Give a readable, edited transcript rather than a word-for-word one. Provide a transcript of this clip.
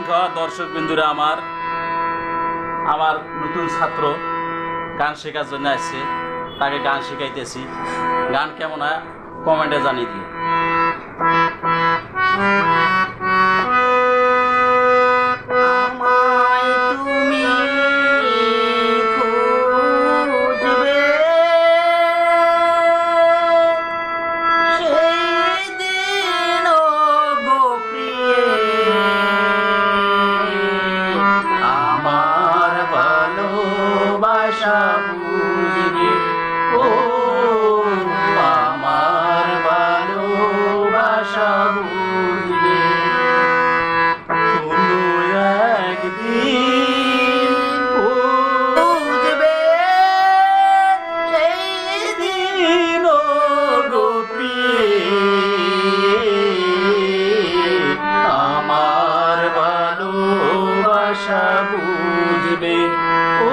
খাওয়া দর্শক বিন্দুরা আমার আমার নতুন ছাত্র গান শেখার জন্য আসছে, তাকে গান শেখাইতেছি। গান কেমন হয় কমেন্টে জানিয়ে দিও। বুঝবে ও আমার ভালোবাসা বুঝবে, কোনো একদিন বুঝবে সেই দিন গো প্রিয়ে, আমার ভালোবাসা বুঝবে ও